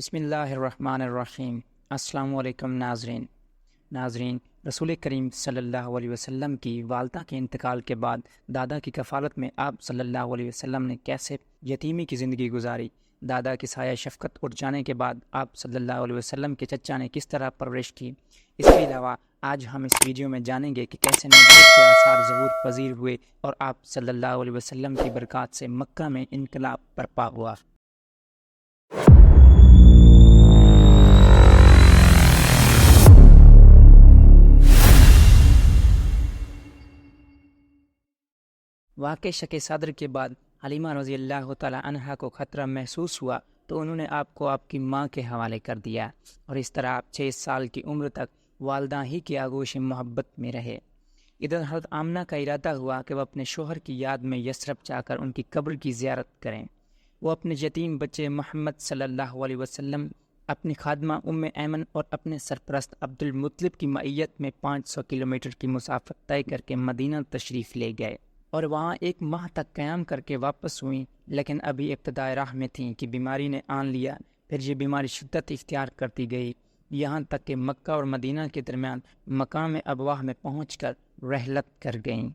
بسم اللہ الرحمن الرحیم۔ السلام علیکم ناظرین، رسول کریم صلی اللہ علیہ وسلم کی والدہ کے انتقال کے بعد دادا کی کفالت میں آپ صلی اللہ علیہ وسلم نے کیسے یتیمی کی زندگی گزاری، دادا کی سایہ شفقت اٹھ جانے کے بعد آپ صلی اللہ علیہ وسلم کے چچا نے کس طرح پرورش کی، اس کے علاوہ آج ہم اس ویڈیو میں جانیں گے کہ کیسے نبوت کے آثار ظہور پذیر ہوئے اور آپ صلی اللہ علیہ وسلم کی برکات سے مکہ میں انقلاب برپا ہوا۔ واقع شک صدر کے بعد حلیمہ رضی اللہ تعالی عنہا کو خطرہ محسوس ہوا تو انہوں نے آپ کو آپ کی ماں کے حوالے کر دیا اور اس طرح آپ 6 سال کی عمر تک والدہ ہی کی آغوش محبت میں رہے۔ ادھر حضرت آمنہ کا ارادہ ہوا کہ وہ اپنے شوہر کی یاد میں یثرب جا کر ان کی قبر کی زیارت کریں۔ وہ اپنے یتیم بچے محمد صلی اللہ علیہ وسلم، اپنی خادمہ ام ایمن اور اپنے سرپرست عبد المطلب کی معیت میں 500 کلومیٹر کی مسافت طے کر کے مدینہ تشریف لے گئے اور وہاں 1 ماہ تک قیام کر کے واپس ہوئیں، لیکن ابھی ابتدائے راہ میں تھیں کہ بیماری نے آن لیا۔ پھر یہ بیماری شدت اختیار کرتی گئی، یہاں تک کہ مکہ اور مدینہ کے درمیان مقام ابواہ میں پہنچ کر رحلت کر گئیں۔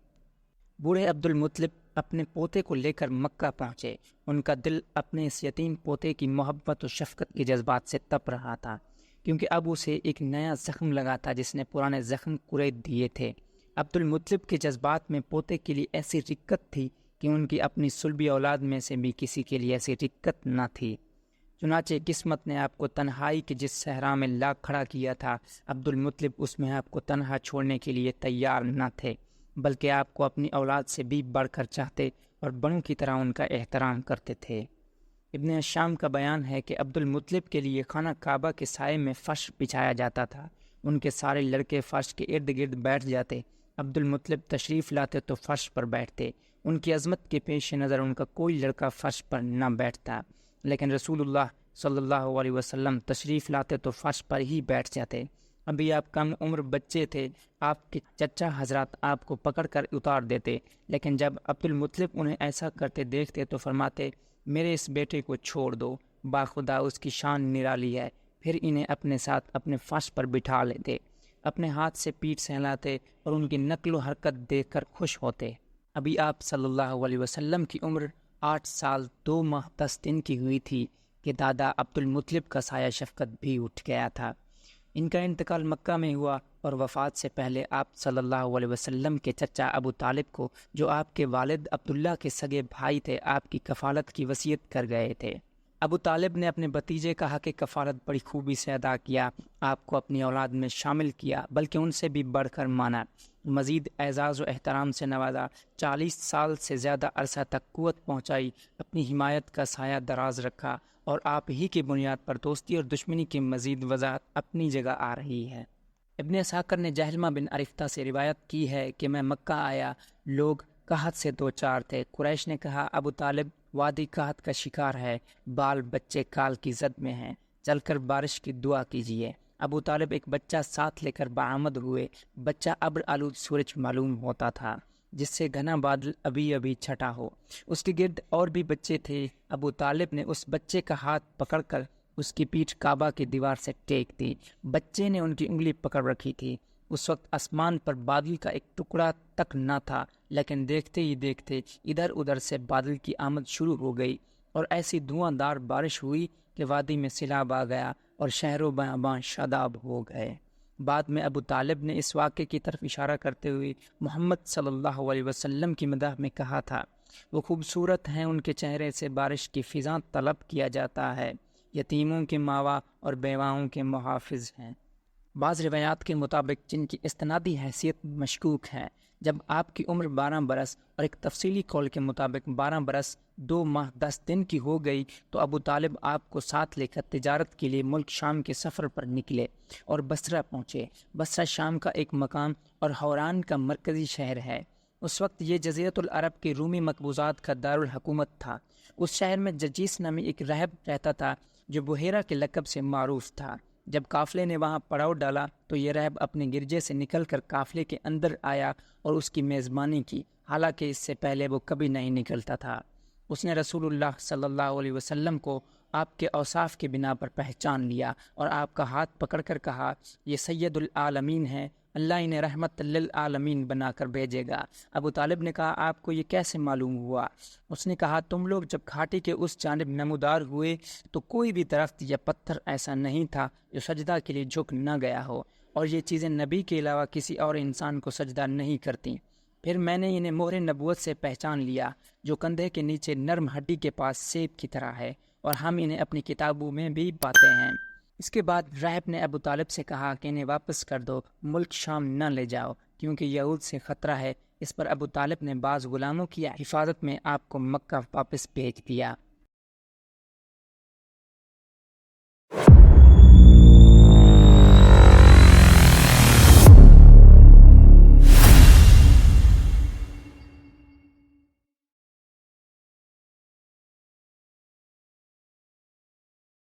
بوڑھے عبد المطلب اپنے پوتے کو لے کر مکہ پہنچے۔ ان کا دل اپنے اس یتیم پوتے کی محبت و شفقت کے جذبات سے تپ رہا تھا، کیونکہ اب اسے ایک نیا زخم لگا تھا جس نے پرانے زخم کریت دیے تھے۔ عبد المطلب کے جذبات میں پوتے کے لیے ایسی رقت تھی کہ ان کی اپنی صلبی اولاد میں سے بھی کسی کے لیے ایسی رقت نہ تھی۔ چنانچہ قسمت نے آپ کو تنہائی کے جس صحرا میں لا کھڑا کیا تھا، عبد المطلب اس میں آپ کو تنہا چھوڑنے کے لیے تیار نہ تھے، بلکہ آپ کو اپنی اولاد سے بھی بڑھ کر چاہتے اور بڑوں کی طرح ان کا احترام کرتے تھے۔ ابن شام کا بیان ہے کہ عبد المطلب کے لیے خانہ کعبہ کے سائے میں فرش بچھایا جاتا تھا۔ ان کے سارے لڑکے فرش کے ارد گرد بیٹھ جاتے، عبد المطلب تشریف لاتے تو فرش پر بیٹھتے۔ ان کی عظمت کے پیش نظر ان کا کوئی لڑکا فرش پر نہ بیٹھتا، لیکن رسول اللہ صلی اللہ علیہ وسلم تشریف لاتے تو فرش پر ہی بیٹھ جاتے۔ ابھی آپ کم عمر بچے تھے، آپ کے چچا حضرات آپ کو پکڑ کر اتار دیتے، لیکن جب عبد المطلب انہیں ایسا کرتے دیکھتے تو فرماتے، میرے اس بیٹے کو چھوڑ دو، باخدا اس کی شان نرالی ہے۔ پھر انہیں اپنے ساتھ اپنے فرش پر بٹھا لیتے، اپنے ہاتھ سے پیٹھ سہلاتے اور ان کی نقل و حرکت دیکھ کر خوش ہوتے۔ ابھی آپ صلی اللہ علیہ وسلم کی عمر 8 سال 2 ماہ 10 دن کی ہوئی تھی کہ دادا عبد المطلب کا سایہ شفقت بھی اٹھ گیا تھا۔ ان کا انتقال مکہ میں ہوا اور وفات سے پہلے آپ صلی اللہ علیہ وسلم کے چچا ابو طالب کو، جو آپ کے والد عبداللہ کے سگے بھائی تھے، آپ کی کفالت کی وصیت کر گئے تھے۔ ابو طالب نے اپنے بھتیجے کا حق کفالت بڑی خوبی سے ادا کیا، آپ کو اپنی اولاد میں شامل کیا، بلکہ ان سے بھی بڑھ کر مانا، مزید اعزاز و احترام سے نوازا، 40 سال سے زیادہ عرصہ تک قوت پہنچائی، اپنی حمایت کا سایہ دراز رکھا، اور آپ ہی کی بنیاد پر دوستی اور دشمنی کی مزید وضاحت اپنی جگہ آ رہی ہے۔ ابن اسحاق نے جہلمہ بن عرفتہ سے روایت کی ہے کہ میں مکہ آیا، لوگ قحط سے دوچار تھے۔ قریش نے کہا، ابو طالب وادی قحط کا شکار ہے، بال بچے کال کی زد میں ہیں، چل کر بارش کی دعا کیجیے۔ ابو طالب ایک بچہ ساتھ لے کر برآمد ہوئے۔ بچہ ابر آلود سورج معلوم ہوتا تھا، جس سے گھنا بادل ابھی چھٹا ہو۔ اس کے گرد اور بھی بچے تھے۔ ابو طالب نے اس بچے کا ہاتھ پکڑ کر اس کی پیٹھ کعبہ کی دیوار سے ٹیک دی۔ بچے نے ان کی انگلی پکڑ رکھی تھی۔ اس وقت آسمان پر بادل کا ایک ٹکڑا تک نہ تھا، لیکن دیکھتے ہی دیکھتے ادھر ادھر سے بادل کی آمد شروع ہو گئی اور ایسی دھواں دار بارش ہوئی کہ وادی میں سیلاب آ گیا اور شہر و بیاباں شاداب ہو گئے۔ بعد میں ابو طالب نے اس واقعے کی طرف اشارہ کرتے ہوئے محمد صلی اللہ علیہ وسلم کی مدح میں کہا تھا، وہ خوبصورت ہیں، ان کے چہرے سے بارش کی فضاں طلب کیا جاتا ہے، یتیموں کے ماوا اور بیواؤں کے محافظ ہیں۔ بعض روایات کے مطابق جن کی استنادی حیثیت مشکوک ہے، جب آپ کی عمر 12 برس اور ایک تفصیلی قول کے مطابق 12 برس 2 ماہ 10 دن کی ہو گئی تو ابو طالب آپ کو ساتھ لے کر تجارت کے لیے ملک شام کے سفر پر نکلے اور بصرہ پہنچے۔ بصرہ شام کا ایک مقام اور حوران کا مرکزی شہر ہے۔ اس وقت یہ جزیرۃ العرب کے رومی مقبوضات کا دارالحکومت تھا۔ اس شہر میں ججیس نامی ایک راہب رہتا تھا جو بحیرہ کے لقب سے معروف تھا۔ جب قافلے نے وہاں پڑاؤ ڈالا تو یہ راہب اپنے گرجے سے نکل کر قافلے کے اندر آیا اور اس کی میزبانی کی، حالانکہ اس سے پہلے وہ کبھی نہیں نکلتا تھا۔ اس نے رسول اللہ صلی اللہ علیہ وسلم کو آپ کے اوصاف کے بنا پر پہچان لیا اور آپ کا ہاتھ پکڑ کر کہا یہ سید العالمین ہے، اللہ انہیں رحمت للعالمین بنا کر بھیجے گا۔ ابو طالب نے کہا آپ کو یہ کیسے معلوم ہوا؟ اس نے کہا تم لوگ جب گھاٹی کے اس جانب نمودار ہوئے تو کوئی بھی درخت یا پتھر ایسا نہیں تھا جو سجدہ کے لیے جھک نہ گیا ہو، اور یہ چیزیں نبی کے علاوہ کسی اور انسان کو سجدہ نہیں کرتیں۔ پھر میں نے انہیں مہر نبوت سے پہچان لیا جو کندھے کے نیچے نرم ہڈی کے پاس سیب کی طرح ہے، اور ہم انہیں اپنی کتابوں میں بھی پاتے ہیں۔ اس کے بعد راہب نے ابو طالب سے کہا کہ انہیں واپس کر دو، ملک شام نہ لے جاؤ کیونکہ یہود سے خطرہ ہے۔ اس پر ابو طالب نے بعض غلاموں کی حفاظت میں آپ کو مکہ واپس بھیج دیا۔